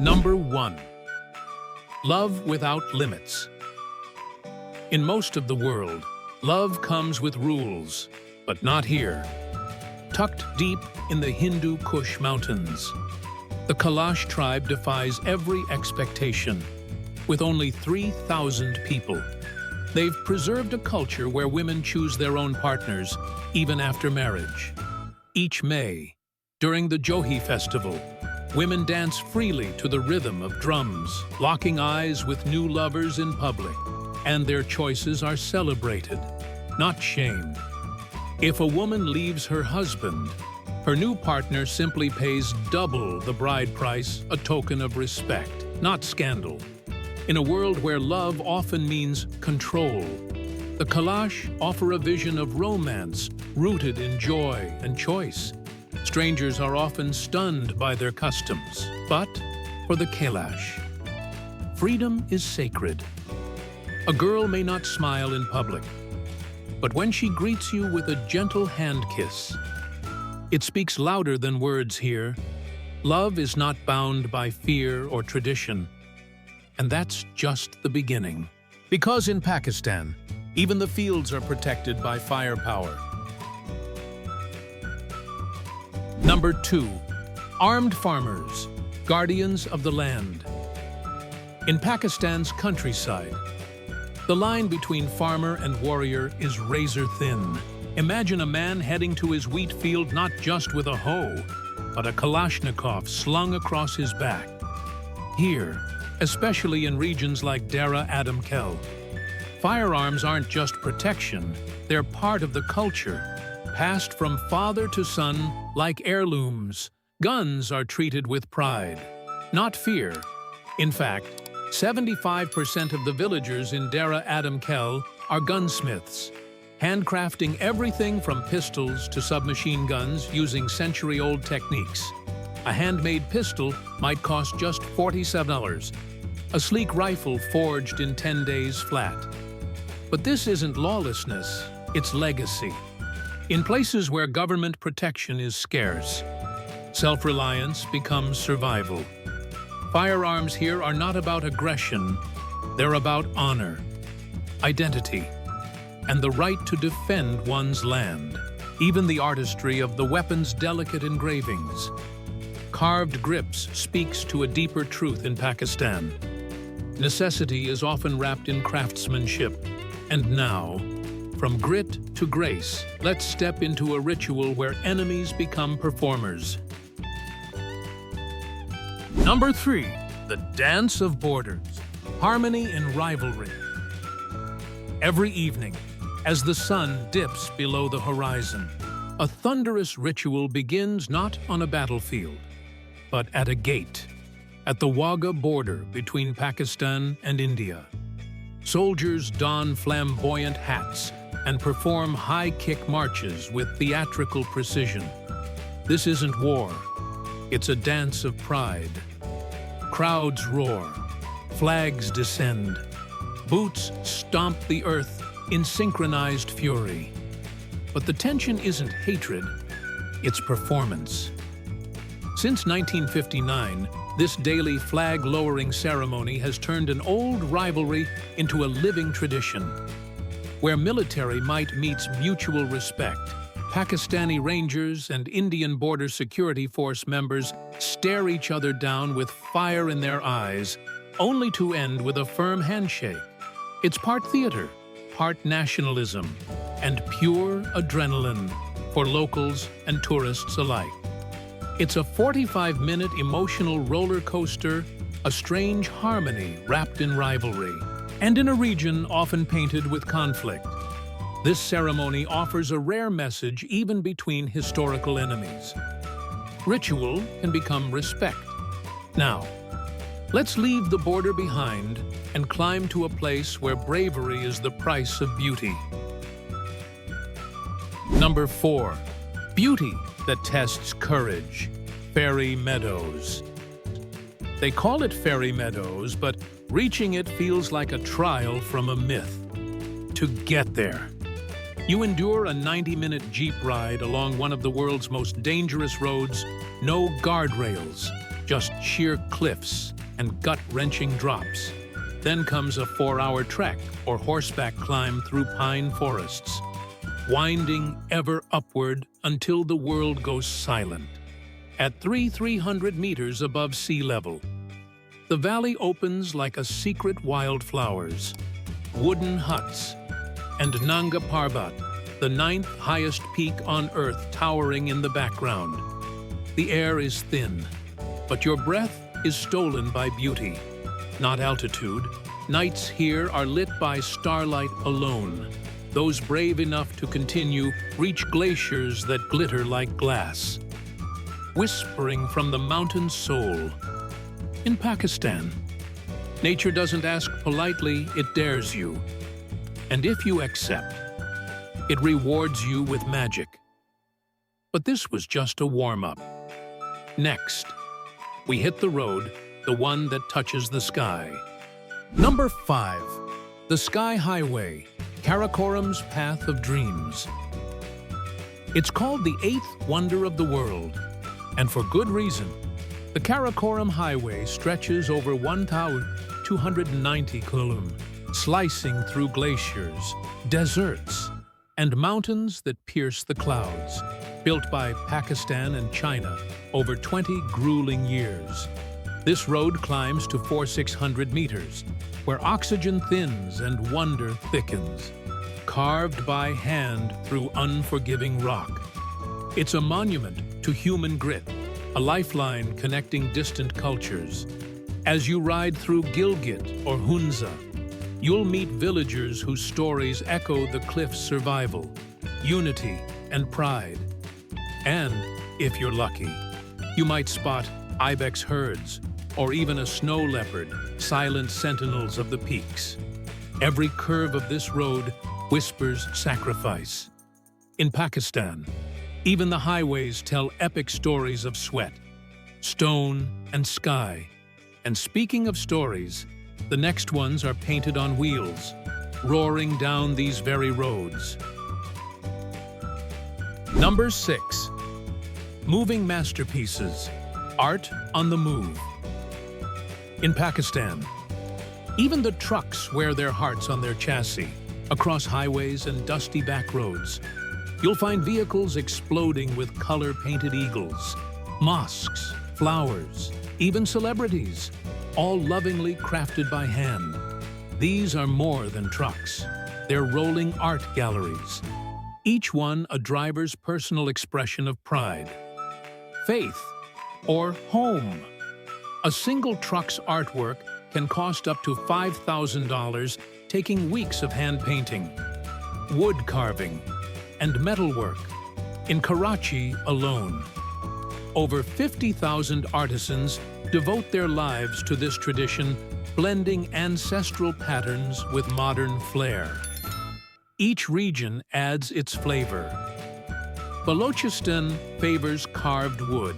Number 1. Love without limits. In most of the world, love comes with rules, but not here. Tucked deep in the Hindu Kush Mountains, the Kalash tribe defies every expectation. With only 3,000 people, they've preserved a culture where women choose their own partners, even after marriage. Each May, during the Johi festival, women dance freely to the rhythm of drums, locking eyes with new lovers in public, and their choices are celebrated, not shamed. If a woman leaves her husband, her new partner simply pays double the bride price, a token of respect, not scandal. In a world where love often means control, the Kalash offer a vision of romance rooted in joy and choice. Strangers are often stunned by their customs, but for the Kalash, freedom is sacred. A girl may not smile in public, but when she greets you with a gentle hand kiss, it speaks louder than words here. Love is not bound by fear or tradition, and that's just the beginning. Because in Pakistan, even the fields are protected by firepower. Number 2. Armed farmers, guardians of the land. In Pakistan's countryside, the line between farmer and warrior is razor thin. Imagine a man heading to his wheat field not just with a hoe, but a Kalashnikov slung across his back. Here, especially in regions like Dera Adam Khel, firearms aren't just protection, they're part of the culture, passed from father to son like heirlooms. Guns are treated with pride, not fear. In fact, 75% of the villagers in Dera Adam Khel are gunsmiths, handcrafting everything from pistols to submachine guns using century-old techniques. A handmade pistol might cost just $47, a sleek rifle forged in 10 days flat. But this isn't lawlessness, it's legacy. In places where government protection is scarce, self-reliance becomes survival. Firearms here are not about aggression, they're about honor, identity, and the right to defend one's land. Even the artistry of the weapon's delicate engravings. Carved grips speaks to a deeper truth in Pakistan. Necessity is often wrapped in craftsmanship. And now, from grit to grace, let's step into a ritual where enemies become performers. Number 3. The Dance of Borders. Harmony in Rivalry. Every evening, as the sun dips below the horizon, a thunderous ritual begins not on a battlefield, but at a gate, at the Wagah border between Pakistan and India. Soldiers don flamboyant hats and perform high-kick marches with theatrical precision. This isn't war, it's a dance of pride. Crowds roar, flags descend, boots stomp the earth in synchronized fury. But the tension isn't hatred, it's performance. Since 1959, this daily flag-lowering ceremony has turned an old rivalry into a living tradition. Where military might meets mutual respect, Pakistani Rangers and Indian Border Security Force members stare each other down with fire in their eyes, only to end with a firm handshake. It's part theater, part nationalism, and pure adrenaline for locals and tourists alike. It's a 45-minute emotional roller coaster, a strange harmony wrapped in rivalry, and in a region often painted with conflict. This ceremony offers a rare message even between historical enemies. Ritual can become respect. Now, let's leave the border behind and climb to a place where bravery is the price of beauty. Number 4. Beauty that tests courage. Fairy Meadows. They call it Fairy Meadows, but reaching it feels like a trial from a myth. To get there, you endure a 90-minute jeep ride along one of the world's most dangerous roads, no guardrails, just sheer cliffs and gut-wrenching drops. Then comes a 4-hour trek or horseback climb through pine forests, winding ever upward until the world goes silent. At 300 meters above sea level, the valley opens like a secret wildflowers, wooden huts, and Nanga Parbat, the 9th highest peak on Earth, towering in the background. The air is thin, but your breath is stolen by beauty, not altitude. Nights here are lit by starlight alone. Those brave enough to continue reach glaciers that glitter like glass, whispering from the mountain's soul. In Pakistan, nature doesn't ask politely, it dares you. And if you accept, it rewards you with magic. But this was just a warm-up. Next, we hit the road, the one that touches the sky. Number 5. The Sky Highway, Karakoram's Path of Dreams. It's called the 8th wonder of the world, and for good reason. The Karakoram Highway stretches over 1,290 km, slicing through glaciers, deserts, and mountains that pierce the clouds. Built by Pakistan and China over 20 grueling years. This road climbs to 400-600 meters, where oxygen thins and wonder thickens, carved by hand through unforgiving rock. It's a monument to human grit, a lifeline connecting distant cultures. As you ride through Gilgit or Hunza, you'll meet villagers whose stories echo the cliff's survival, unity, and pride. And, if you're lucky, you might spot ibex herds or even a snow leopard, silent sentinels of the peaks. Every curve of this road whispers sacrifice. In Pakistan, even the highways tell epic stories of sweat, stone, and sky. And speaking of stories, the next ones are painted on wheels, roaring down these very roads. Number 6. Moving masterpieces, art on the move. In Pakistan, even the trucks wear their hearts on their chassis. Across highways and dusty back roads, you'll find vehicles exploding with color-painted eagles, mosques, flowers, even celebrities, all lovingly crafted by hand. These are more than trucks. They're rolling art galleries, each one a driver's personal expression of pride, faith, or home. A single truck's artwork can cost up to $5,000, taking weeks of hand painting, wood carving, and metalwork. In Karachi alone, over 50,000 artisans devote their lives to this tradition, blending ancestral patterns with modern flair. Each region adds its flavor. Balochistan favors carved wood,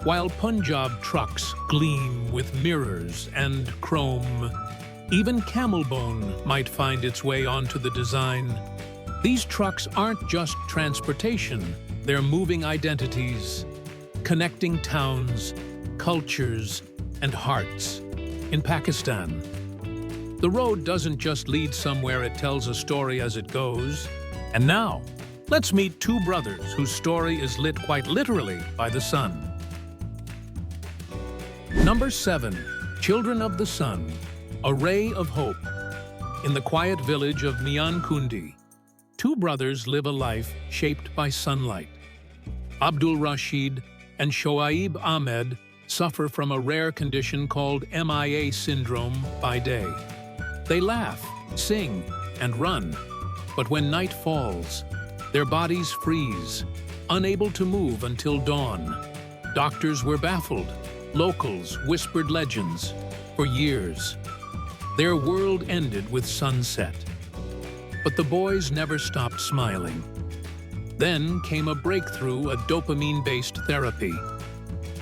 while Punjab trucks gleam with mirrors and chrome. Even camel bone might find its way onto the design. These trucks aren't just transportation, they're moving identities, connecting towns, cultures, and hearts. In Pakistan, the road doesn't just lead somewhere, it tells a story as it goes. And now, let's meet two brothers whose story is lit quite literally by the sun. Number 7. Children of the Sun, a ray of hope. In the quiet village of Mian Kundi, two brothers live a life shaped by sunlight. Abdul Rashid and Shoaib Ahmed suffer from a rare condition called MIA syndrome by day. They laugh, sing, and run, but when night falls, their bodies freeze, unable to move until dawn. Doctors were baffled. Locals whispered legends. For years, their world ended with sunset. But the boys never stopped smiling. Then came a breakthrough, a dopamine-based therapy,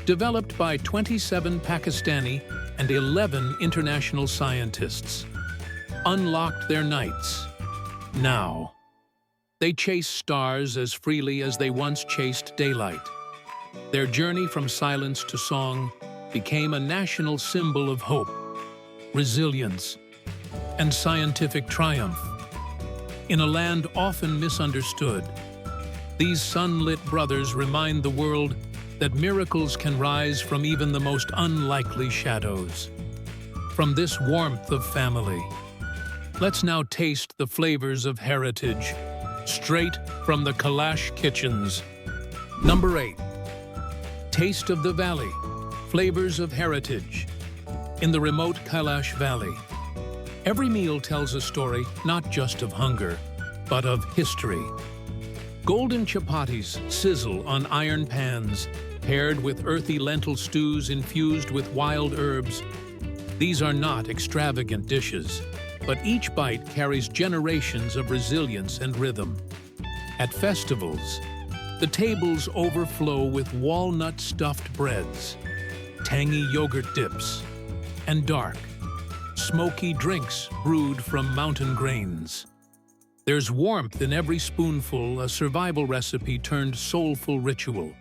developed by 27 Pakistani and 11 international scientists. Unlocked their nights. Now, they chase stars as freely as they once chased daylight. Their journey from silence to song became a national symbol of hope, resilience, and scientific triumph. In a land often misunderstood, these sunlit brothers remind the world that miracles can rise from even the most unlikely shadows. From this warmth of family, let's now taste the flavors of heritage, straight from the Kalash kitchens. Number 8. Taste of the Valley, flavors of heritage. In the remote Kalash Valley, every meal tells a story not just of hunger, but of history. Golden chapatis sizzle on iron pans, paired with earthy lentil stews infused with wild herbs. These are not extravagant dishes, but each bite carries generations of resilience and rhythm. At festivals, the tables overflow with walnut-stuffed breads, tangy yogurt dips, and dark, smoky drinks brewed from mountain grains. There's warmth in every spoonful, a survival recipe turned soulful ritual.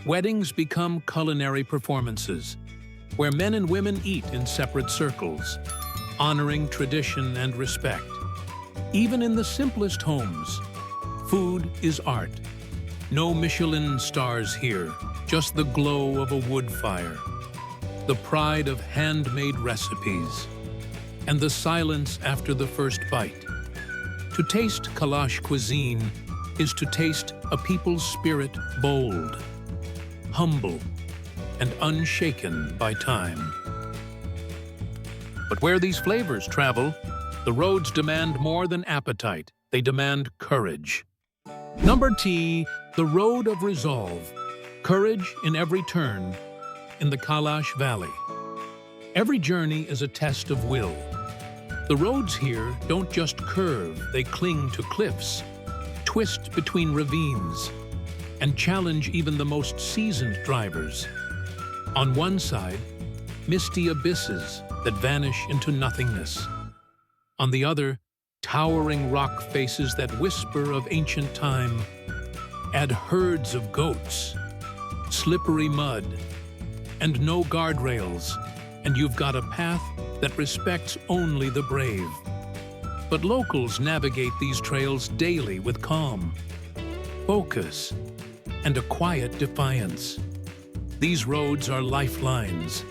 Weddings become culinary performances, where men and women eat in separate circles, honoring tradition and respect. Even in the simplest homes, food is art. No Michelin stars here, just the glow of a wood fire, the pride of handmade recipes, and the silence after the first bite. To taste Kalash cuisine is to taste a people's spirit bold, humble, and unshaken by time. But where these flavors travel, the roads demand more than appetite. They demand courage. Number T, the road of resolve. Courage in every turn in the Kalash Valley. Every journey is a test of will. The roads here don't just curve, they cling to cliffs, twist between ravines, and challenge even the most seasoned drivers. On one side, misty abysses that vanish into nothingness. On the other, towering rock faces that whisper of ancient time. Add herds of goats, slippery mud, and no guardrails, and you've got a path that respects only the brave. But locals navigate these trails daily with calm, focus, and a quiet defiance. These roads are lifelines,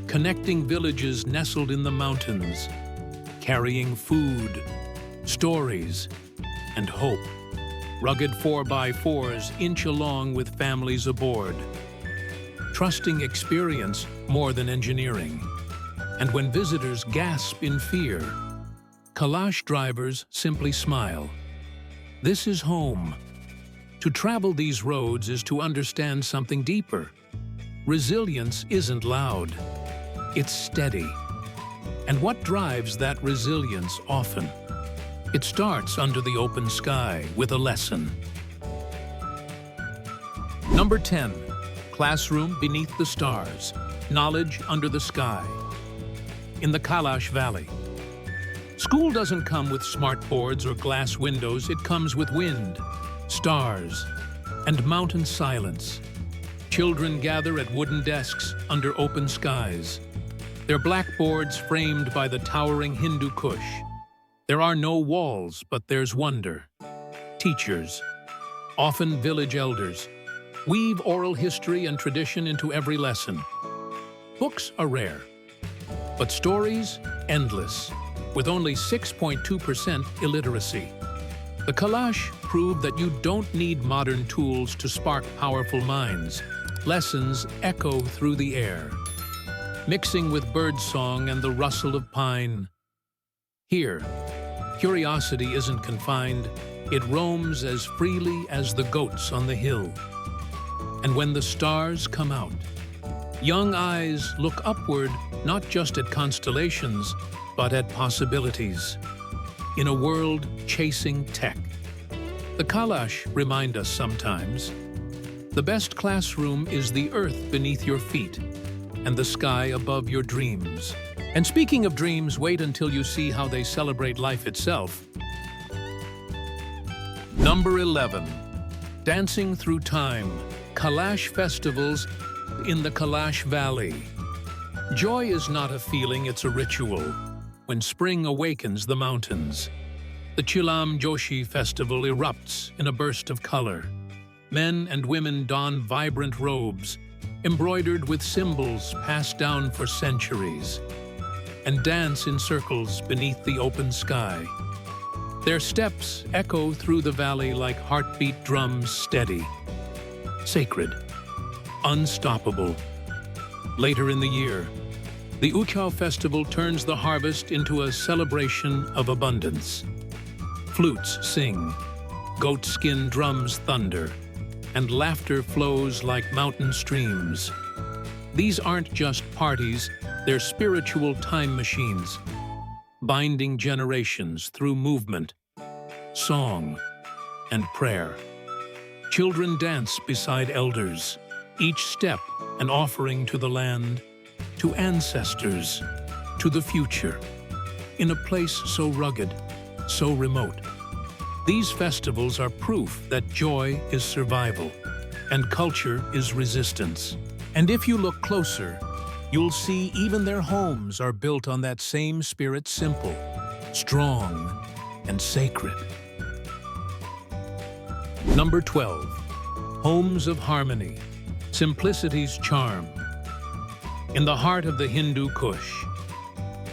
connecting villages nestled in the mountains, carrying food, stories, and hope. Rugged 4x4s inch along with families aboard, trusting experience more than engineering. And when visitors gasp in fear, Kalash drivers simply smile. This is home. To travel these roads is to understand something deeper. Resilience isn't loud, it's steady. And what drives that resilience often? It starts under the open sky with a lesson. Number 10. Classroom beneath the stars. Knowledge under the sky. In the Kalash Valley. School doesn't come with smart boards or glass windows, it comes with wind, stars, and mountain silence. Children gather at wooden desks under open skies, their blackboards framed by the towering Hindu Kush. There are no walls, but there's wonder. Teachers, often village elders, weave oral history and tradition into every lesson. Books are rare, but stories endless, with only 6.2% illiteracy. The Kalash prove that you don't need modern tools to spark powerful minds. Lessons echo through the air, mixing with birdsong and the rustle of pine. Here, curiosity isn't confined, it roams as freely as the goats on the hill. And when the stars come out, young eyes look upward not just at constellations, but at possibilities. In a world chasing tech, the Kalash remind us sometimes, the best classroom is the earth beneath your feet and the sky above your dreams. And speaking of dreams, wait until you see how they celebrate life itself. Number 11. Dancing through time. Kalash festivals in the Kalash Valley. Joy is not a feeling, it's a ritual. When spring awakens the mountains, the Chilam Joshi festival erupts in a burst of color. Men and women don vibrant robes, embroidered with symbols passed down for centuries, and dance in circles beneath the open sky. Their steps echo through the valley like heartbeat drums, steady, sacred, unstoppable. Later in the year, the Uchao festival turns the harvest into a celebration of abundance. Flutes sing, goatskin drums thunder, and laughter flows like mountain streams. These aren't just parties, they're spiritual time machines, binding generations through movement, song, and prayer. Children dance beside elders, each step an offering to the land, to ancestors, to the future, in a place so rugged, so remote. These festivals are proof that joy is survival and culture is resistance. And if you look closer, you'll see even their homes are built on that same spirit, simple, strong, and sacred. Number 12. Homes of Harmony. Simplicity's charm. In the heart of the Hindu Kush,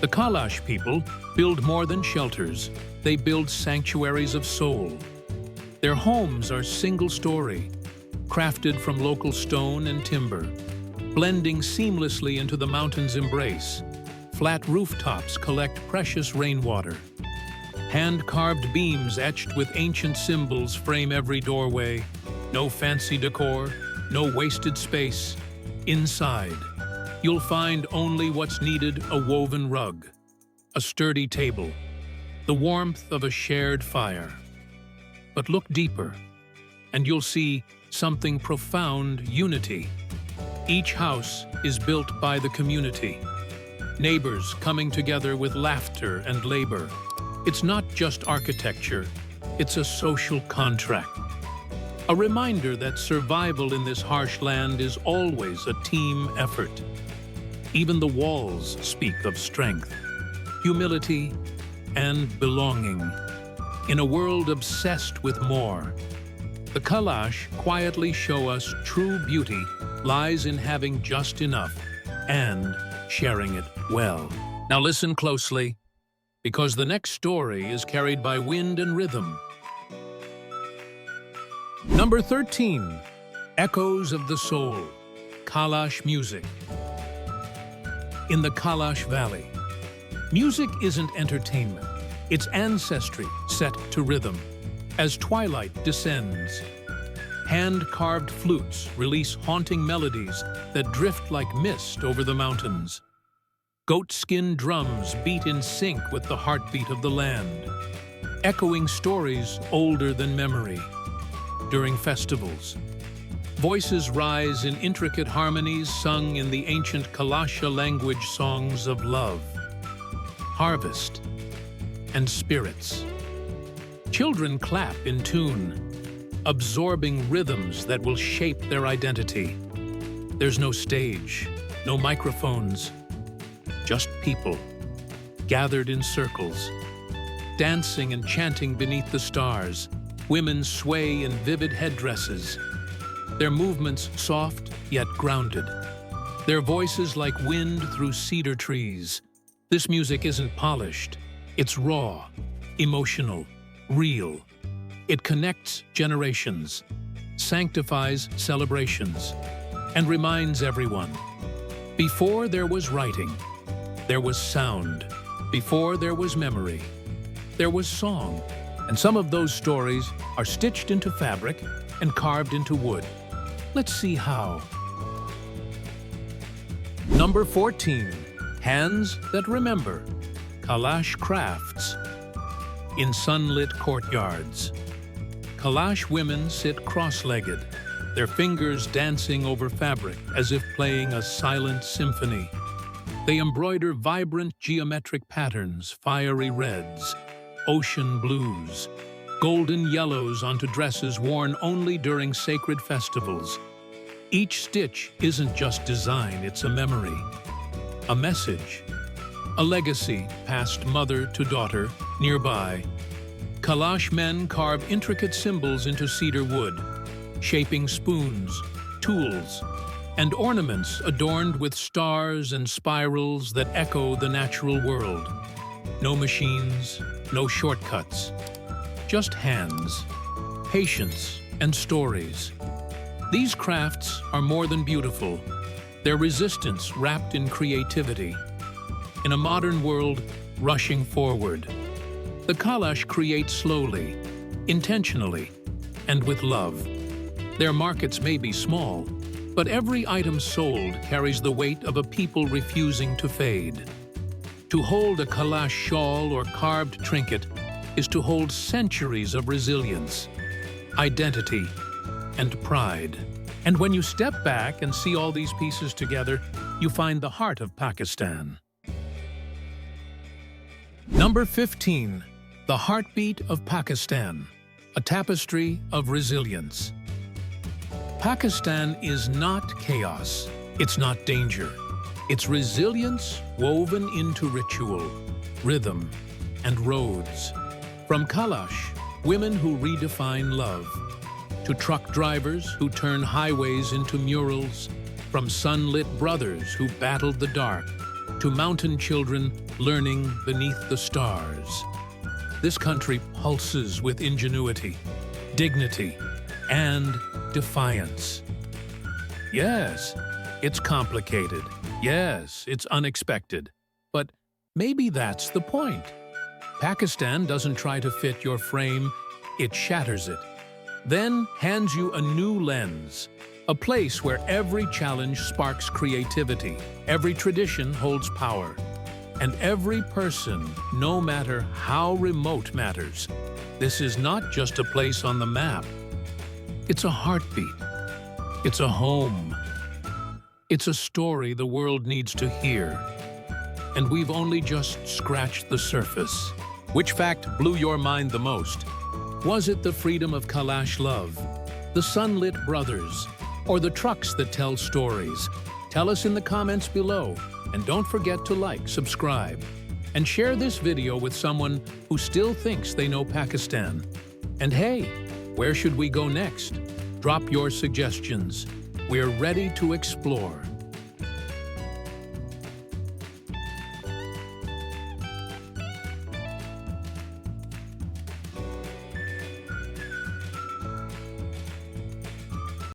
the Kalash people build more than shelters. They build sanctuaries of soul. Their homes are single-story, crafted from local stone and timber, blending seamlessly into the mountain's embrace. Flat rooftops collect precious rainwater. Hand-carved beams etched with ancient symbols frame every doorway. No fancy decor, no wasted space. Inside, you'll find only what's needed: a woven rug, a sturdy table, the warmth of a shared fire. But look deeper, and you'll see something profound: unity. Each house is built by the community, neighbors coming together with laughter and labor. It's not just architecture, it's a social contract. A reminder that survival in this harsh land is always a team effort. Even the walls speak of strength, humility, and belonging. In a world obsessed with more, the Kalash quietly show us true beauty lies in having just enough and sharing it well. Now listen closely, because the next story is carried by wind and rhythm. Number 13. Echoes of the Soul. Kalash music. In the Kalash Valley, music isn't entertainment, it's ancestry set to rhythm. As twilight descends, hand-carved flutes release haunting melodies that drift like mist over the mountains. Goatskin drums beat in sync with the heartbeat of the land, echoing stories older than memory. During festivals, voices rise in intricate harmonies sung in the ancient Kalasha language, songs of love, harvest, and spirits. Children clap in tune, absorbing rhythms that will shape their identity. There's no stage, no microphones, just people, gathered in circles, dancing and chanting beneath the stars. Women sway in vivid headdresses, their movements soft yet grounded, their voices like wind through cedar trees. This music isn't polished, it's raw, emotional, real. It connects generations, sanctifies celebrations, and reminds everyone: before there was writing, there was sound. Before there was memory, there was song. And some of those stories are stitched into fabric and carved into wood. Let's see how. Number 14. Hands that remember. Kalash crafts. In sunlit courtyards, Kalash women sit cross-legged, their fingers dancing over fabric as if playing a silent symphony. They embroider vibrant geometric patterns, fiery reds, ocean blues, golden yellows onto dresses worn only during sacred festivals. Each stitch isn't just design, it's a memory, a message, a legacy passed mother to daughter. Nearby, Kalash men carve intricate symbols into cedar wood, shaping spoons, tools, and ornaments adorned with stars and spirals that echo the natural world. No machines, no shortcuts, just hands, patience, and stories. These crafts are more than beautiful. They're resistance wrapped in creativity. In a modern world rushing forward, the Kalash create slowly, intentionally, and with love. Their markets may be small, but every item sold carries the weight of a people refusing to fade. To hold a Kalash shawl or carved trinket is to hold centuries of resilience, identity, and pride. And when you step back and see all these pieces together, you find the heart of Pakistan. Number 15. The Heartbeat of Pakistan, a tapestry of resilience. Pakistan is not chaos, it's not danger. It's resilience woven into ritual, rhythm, and roads. From Kalash, women who redefine love, to truck drivers who turn highways into murals, from sunlit brothers who battled the dark, to mountain children learning beneath the stars. This country pulses with ingenuity, dignity, and defiance. Yes, it's complicated. Yes, it's unexpected. But maybe that's the point. Pakistan doesn't try to fit your frame, it shatters it. Then hands you a new lens, a place where every challenge sparks creativity, every tradition holds power, and every person, no matter how remote, matters. This is not just a place on the map. It's a heartbeat. It's a home. It's a story the world needs to hear. And we've only just scratched the surface. Which fact blew your mind the most? Was it the freedom of Kalash love, the sunlit brothers, or the trucks that tell stories? Tell us in the comments below. And don't forget to like, subscribe, and share this video with someone who still thinks they know Pakistan. And hey, where should we go next? Drop your suggestions. We're ready to explore.